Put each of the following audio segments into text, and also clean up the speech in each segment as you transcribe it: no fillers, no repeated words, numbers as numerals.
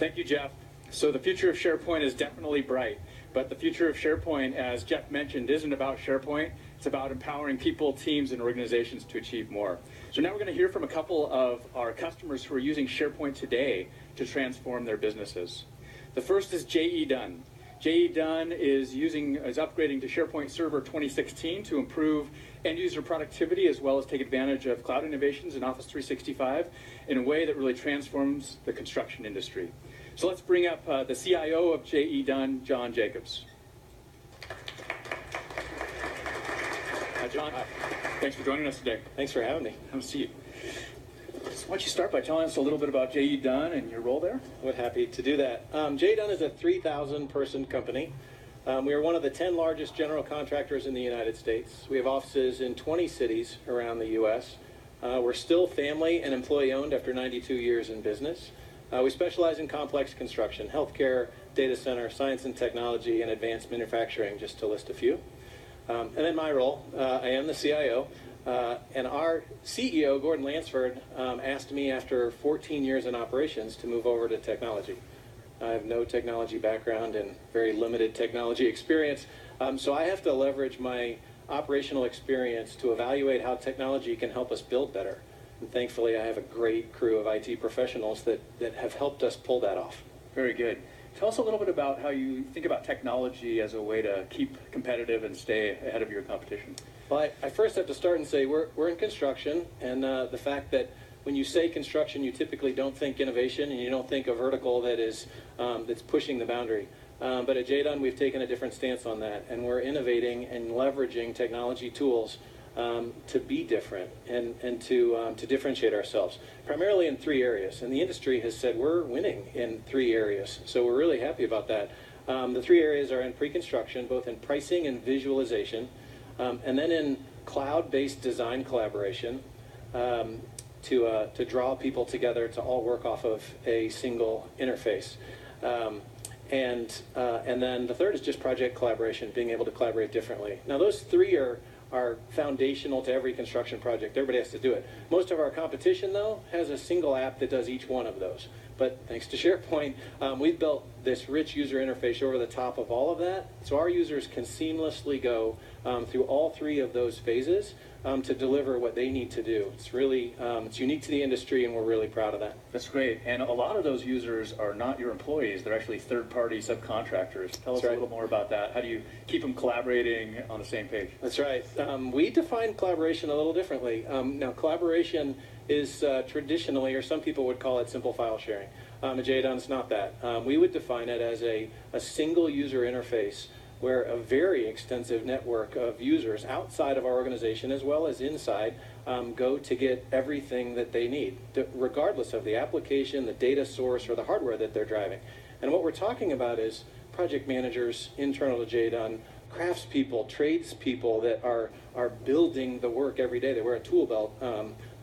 Thank you, Jeff. So the future of SharePoint is definitely bright, but the future of SharePoint, as Jeff mentioned, isn't about SharePoint. It's about empowering people, teams, and organizations to achieve more. So now we're going to hear from a couple of our customers who are using SharePoint today to transform their businesses. The first is J.E. Dunn. J.E. Dunn is upgrading to SharePoint Server 2016 to improve end-user productivity as well as take advantage of cloud innovations in Office 365 in a way that really transforms the construction industry. So let's bring up the CIO of J.E. Dunn, John Jacobs. Hi, John. Hi. Thanks for joining us today. Thanks for having me. Have a seat. So why don't you start by telling us a little bit about J.E. Dunn and your role there? We're happy to do that. J.E. Dunn is a 3,000-person company. We are one of the 10 largest general contractors in the United States. We have offices in 20 cities around the U.S. We're still family and employee-owned after 92 years in business. We specialize in complex construction, healthcare, data center, science and technology, and advanced manufacturing, just to list a few. And in my role, I am the CIO. And our CEO, Gordon Lansford, asked me after 14 years in operations to move over to technology. I have no technology background and very limited technology experience, so I have to leverage my operational experience to evaluate how technology can help us build better. And thankfully, I have a great crew of IT professionals that have helped us pull that off. Very good. Tell us a little bit about how you think about technology as a way to keep competitive and stay ahead of your competition. Well, I first have to start and say we're in construction, and the fact that when you say construction, you typically don't think innovation and you don't think a vertical that is that's pushing the boundary. But at J. Dunn, we've taken a different stance on that, and we're innovating and leveraging technology tools to be different and to differentiate ourselves, primarily in 3 areas. And the industry has said we're winning in 3 areas, so we're really happy about that. The 3 areas are in pre-construction, both in pricing and visualization, and then in cloud-based design collaboration to draw people together to all work off of a single interface. And then the third is just project collaboration, being able to collaborate differently. Now those 3 are foundational to every construction project. Everybody has to do it. Most of our competition, though, has a single app that does each one of those. But thanks to SharePoint, we've built this rich user interface over the top of all of that, so our users can seamlessly go through all 3 of those phases to deliver what they need to do. It's really it's unique to the industry, and we're really proud of that. That's great. And a lot of those users are not your employees. They're actually third-party subcontractors. Tell us a little more about that. How do you keep them collaborating on the same page? That's right. We define collaboration a little differently. Now, collaboration is traditionally, or some people would call it, simple file sharing. At J. Dunn, it's not that. We would define it as a single user interface where a very extensive network of users outside of our organization as well as inside go to get everything that they need, regardless of the application, the data source, or the hardware that they're driving. And what we're talking about is project managers internal to J. Dunn, craftspeople, tradespeople that are building the work every day. They wear a tool belt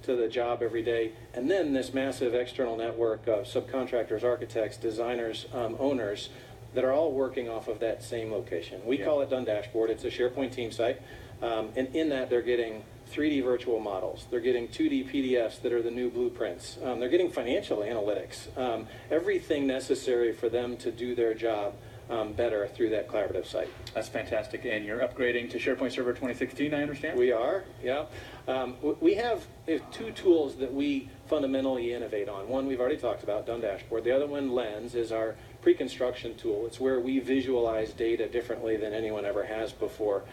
to the job every day. And then this massive external network of subcontractors, architects, designers, owners, that are all working off of that same location. We call it Dunn Dashboard. It's a SharePoint team site. And in that, they're getting 3D virtual models. They're getting 2D PDFs that are the new blueprints. They're getting financial analytics. Everything necessary for them to do their job better through that collaborative site. That's fantastic. And you're upgrading to SharePoint Server 2016, I understand? We are, yeah. We have 2 tools that we fundamentally innovate on. One we've already talked about, Dunn Dashboard. The other one, Lens, is our pre-construction tool. It's where we visualize data differently than anyone ever has before.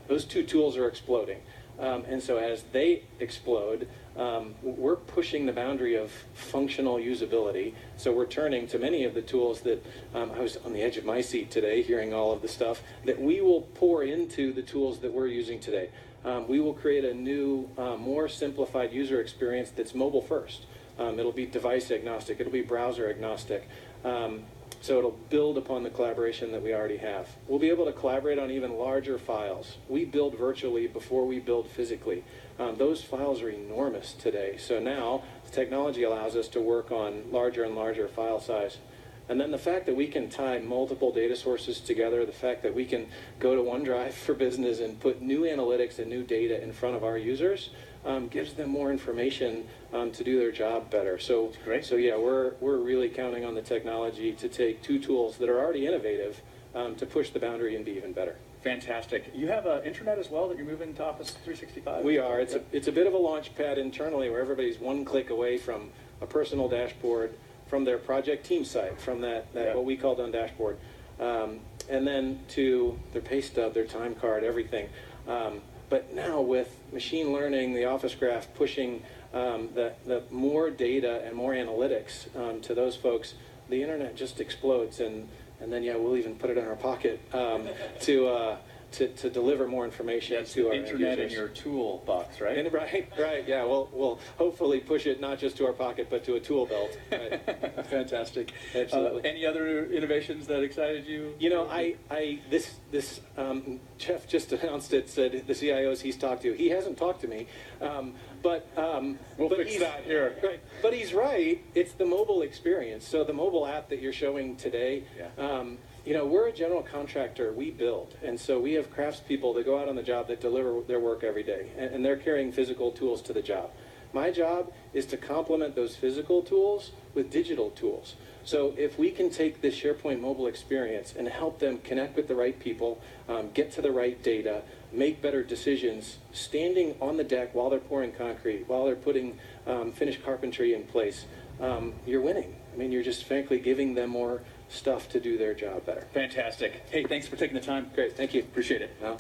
Those 2 tools are exploding. And so as they explode, we're pushing the boundary of functional usability. So we're turning to many of the tools that I was on the edge of my seat today hearing all of the stuff that we will pour into the tools that we're using today. We will create a new, more simplified user experience that's mobile first. It'll be device agnostic. It'll be browser agnostic. So it'll build upon the collaboration that we already have. We'll be able to collaborate on even larger files. We build virtually before we build physically. Those files are enormous today. So now the technology allows us to work on larger and larger file size. And then the fact that we can tie multiple data sources together, the fact that we can go to OneDrive for Business and put new analytics and new data in front of our users gives them more information to do their job better. So, great. So yeah, we're really counting on the technology to take two tools that are already innovative to push the boundary and be even better. Fantastic. You have an intranet as well that you're moving to Office 365? We are. It's a bit of a launch pad internally where everybody's one click away from a personal dashboard, from their project team site, from that what we call Dunn dashboard, and then to their pay stub, their time card, everything. But now with machine learning, the Office Graph pushing the more data and more analytics to those folks, the internet just explodes, and then yeah, we'll even put it in our pocket to deliver more information to our internet users. in your toolbox, right? And right, yeah. We'll hopefully push it not just to our pocket, but to a tool belt. Right. Fantastic. Absolutely. Any other innovations that excited you? You know, Jeff just announced it. Said the CIOs he's talked to. He hasn't talked to me, but we'll fix that here. Right, but he's right. It's the mobile experience. So the mobile app that you're showing today. Yeah. You know, we're a general contractor. We build, and so we have craftspeople that go out on the job that deliver their work every day, and they're carrying physical tools to the job. My job is to complement those physical tools with digital tools. So if we can take this SharePoint mobile experience and help them connect with the right people, get to the right data, make better decisions, standing on the deck while they're pouring concrete, while they're putting finished carpentry in place, you're winning. I mean, you're just frankly giving them more stuff to do their job better. Fantastic. Hey, thanks for taking the time. Great, thank you. Appreciate it. Well,